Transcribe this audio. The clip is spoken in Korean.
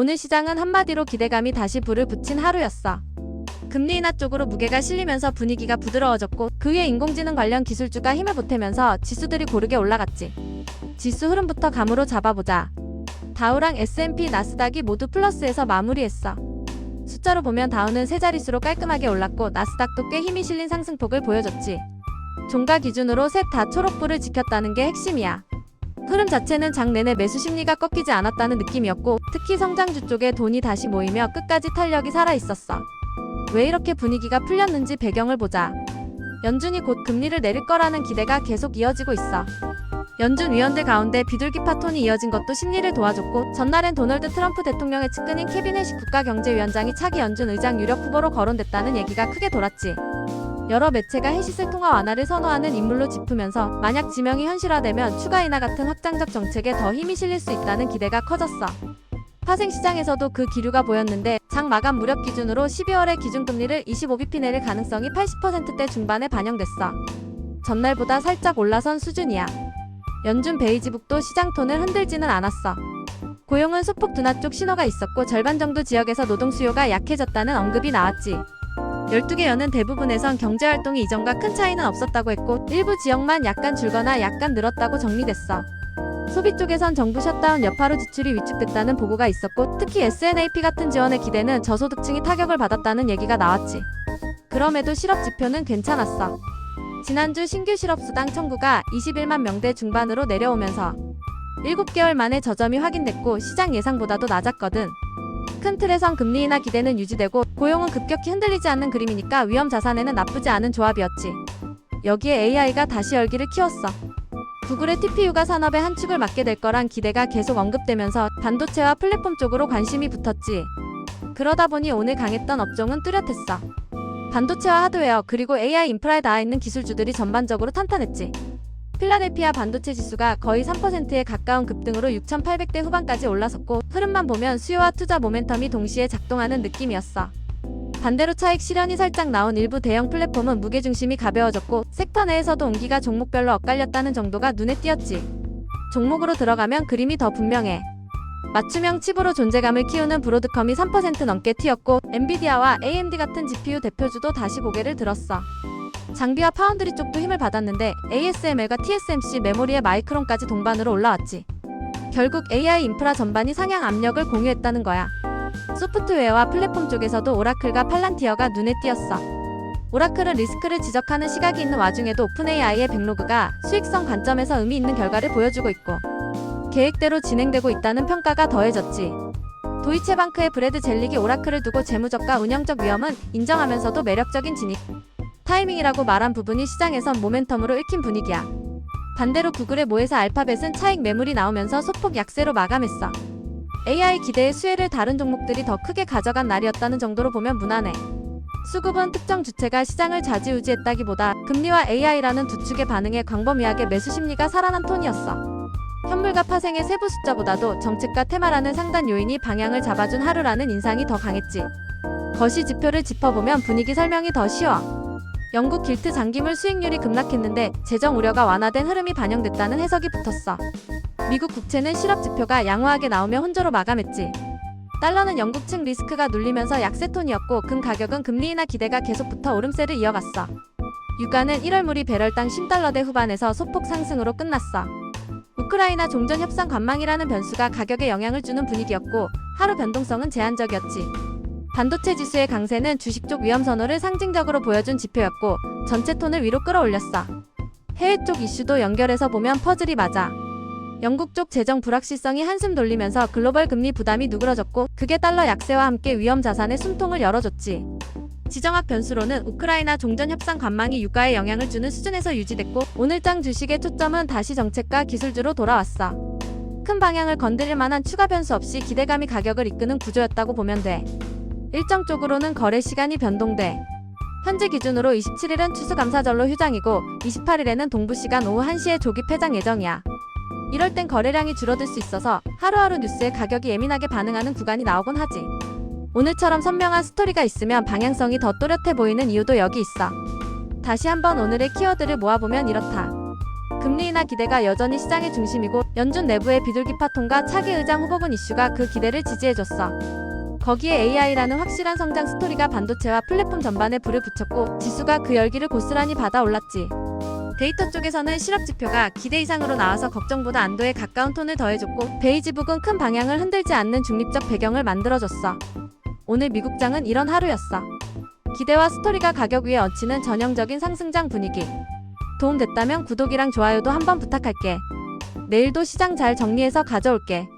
오늘 시장은 한마디로 기대감이 다시 불을 붙인 하루였어. 금리 인하 쪽으로 무게가 실리면서 분위기가 부드러워졌고 그 위에 인공지능 관련 기술주가 힘을 보태면서 지수들이 고르게 올라갔지. 지수 흐름부터 감으로 잡아보자. 다우랑 S&P 나스닥이 모두 플러스에서 마무리했어. 숫자로 보면 다우는 세 자릿수로 깔끔하게 올랐고 나스닥도 꽤 힘이 실린 상승폭을 보여줬지. 종가 기준으로 셋 다 초록불을 지켰다는 게 핵심이야. 흐름 자체는 장 내내 매수 심리가 꺾이지 않았다는 느낌이었고 특히 성장주 쪽에 돈이 다시 모이며 끝까지 탄력이 살아있었어. 왜 이렇게 분위기가 풀렸는지 배경을 보자. 연준이 곧 금리를 내릴 거라는 기대가 계속 이어지고 있어. 연준 위원들 가운데 비둘기파 톤이 이어진 것도 심리를 도와줬고 전날엔 도널드 트럼프 대통령의 측근인 케빈 해시 국가경제위원장이 차기 연준 의장 유력 후보로 거론됐다는 얘기가 크게 돌았지. 여러 매체가 해시세 통화 완화를 선호하는 인물로 짚으면서 만약 지명이 현실화되면 추가 인하 같은 확장적 정책에 더 힘이 실릴 수 있다는 기대가 커졌어. 파생시장에서도 그 기류가 보였는데 장 마감 무렵 기준으로 12월에 기준금리를 25bp 내릴 가능성이 80%대 중반에 반영됐어. 전날보다 살짝 올라선 수준이야. 연준 베이지북도 시장 톤을 흔들지는 않았어. 고용은 소폭 둔화 쪽 신호가 있었고 절반 정도 지역에서 노동 수요가 약해졌다는 언급이 나왔지. 12개 연은 대부분에선 경제활동이 이전과 큰 차이는 없었다고 했고 일부 지역만 약간 줄거나 약간 늘었다고 정리됐어. 소비 쪽에선 정부 셧다운 여파로 지출이 위축됐다는 보고가 있었고 특히 SNAP 같은 지원의 기대는 저소득층이 타격을 받았다는 얘기가 나왔지. 그럼에도 실업 지표는 괜찮았어. 지난주 신규 실업수당 청구가 21만 명대 중반으로 내려오면서 7개월 만에 저점이 확인됐고 시장 예상보다도 낮았거든. 큰 틀에선 금리 인하 기대는 유지되고 고용은 급격히 흔들리지 않는 그림이니까 위험 자산에는 나쁘지 않은 조합이었지. 여기에 AI가 다시 열기를 키웠어. 구글의 TPU가 산업의 한 축을 맡게 될 거란 기대가 계속 언급되면서 반도체와 플랫폼 쪽으로 관심이 붙었지. 그러다 보니 오늘 강했던 업종은 뚜렷했어. 반도체와 하드웨어 그리고 AI 인프라에 닿아있는 기술주들이 전반적으로 탄탄했지. 필라델피아 반도체 지수가 거의 3%에 가까운 급등으로 6,800대 후반까지 올라섰고 흐름만 보면 수요와 투자 모멘텀이 동시에 작동하는 느낌이었어. 반대로 차익 실현이 살짝 나온 일부 대형 플랫폼은 무게중심이 가벼워졌고 섹터 내에서도 온기가 종목별로 엇갈렸다는 정도가 눈에 띄었지. 종목으로 들어가면 그림이 더 분명해. 맞춤형 칩으로 존재감을 키우는 브로드컴이 3% 넘게 튀었고 엔비디아와 AMD 같은 GPU 대표주도 다시 고개를 들었어. 장비와 파운드리 쪽도 힘을 받았는데 ASML과 TSMC 메모리의 마이크론까지 동반으로 올라왔지. 결국 AI 인프라 전반이 상향 압력을 공유했다는 거야. 소프트웨어와 플랫폼 쪽에서도 오라클과 팔란티어가 눈에 띄었어. 오라클은 리스크를 지적하는 시각이 있는 와중에도 오픈AI의 백로그가 수익성 관점에서 의미 있는 결과를 보여주고 있고 계획대로 진행되고 있다는 평가가 더해졌지. 도이체방크의 브래드 젤릭이 오라클을 두고 재무적과 운영적 위험은 인정하면서도 매력적인 진입 타이밍이라고 말한 부분이 시장에선 모멘텀으로 읽힌 분위기야. 반대로 구글의 모회사 알파벳은 차익 매물이 나오면서 소폭 약세로 마감했어. AI 기대의 수혜를 다른 종목들이 더 크게 가져간 날이었다는 정도로 보면 무난해. 수급은 특정 주체가 시장을 좌지우지했다기보다 금리와 AI라는 두 축의 반응에 광범위하게 매수 심리가 살아난 톤이었어. 현물과 파생의 세부 숫자보다도 정책과 테마라는 상단 요인이 방향을 잡아준 하루라는 인상이 더 강했지. 거시 지표를 짚어보면 분위기 설명이 더 쉬워. 영국 길트 장기물 수익률이 급락했는데 재정 우려가 완화된 흐름이 반영됐다는 해석이 붙었어. 미국 국채는 실업 지표가 양호하게 나오며 혼조로 마감했지. 달러는 영국 측 리스크가 눌리면서 약세톤이었고 금 가격은 금리 인하 기대가 계속 붙어 오름세를 이어갔어. 유가는 1월 물이 배럴당 10달러대 후반에서 소폭 상승으로 끝났어. 우크라이나 종전 협상 관망이라는 변수가 가격에 영향을 주는 분위기였고 하루 변동성은 제한적이었지. 반도체 지수의 강세는 주식 쪽 위험 선호를 상징적으로 보여준 지표였고 전체 톤을 위로 끌어올렸어. 해외 쪽 이슈도 연결해서 보면 퍼즐이 맞아. 영국 쪽 재정 불확실성이 한숨 돌리면서 글로벌 금리 부담이 누그러졌고 그게 달러 약세와 함께 위험 자산의 숨통을 열어줬지. 지정학 변수로는 우크라이나 종전 협상 관망이 유가에 영향을 주는 수준에서 유지됐고 오늘장 주식의 초점은 다시 정책과 기술주로 돌아왔어. 큰 방향을 건드릴 만한 추가 변수 없이 기대감이 가격을 이끄는 구조였다고 보면 돼. 일정 쪽으로는 거래 시간이 변동돼. 현재 기준으로 27일은 추수감사절로 휴장이고 28일에는 동부시간 오후 1시에 조기 폐장 예정이야. 이럴 땐 거래량이 줄어들 수 있어서 하루하루 뉴스에 가격이 예민하게 반응하는 구간이 나오곤 하지. 오늘처럼 선명한 스토리가 있으면 방향성이 더 또렷해 보이는 이유도 여기 있어. 다시 한번 오늘의 키워드를 모아보면 이렇다. 금리 인하 기대가 여전히 시장의 중심이고 연준 내부의 비둘기파 통과 차기 의장 후보군 이슈가 그 기대를 지지해줬어. 거기에 AI라는 확실한 성장 스토리가 반도체와 플랫폼 전반에 불을 붙였고 지수가 그 열기를 고스란히 받아올랐지. 데이터 쪽에서는 실업 지표가 기대 이상으로 나와서 걱정보다 안도에 가까운 톤을 더해줬고 베이지북은 큰 방향을 흔들지 않는 중립적 배경을 만들어줬어. 오늘 미국장은 이런 하루였어. 기대와 스토리가 가격 위에 얹히는 전형적인 상승장 분위기. 도움됐다면 구독이랑 좋아요도 한번 부탁할게. 내일도 시장 잘 정리해서 가져올게.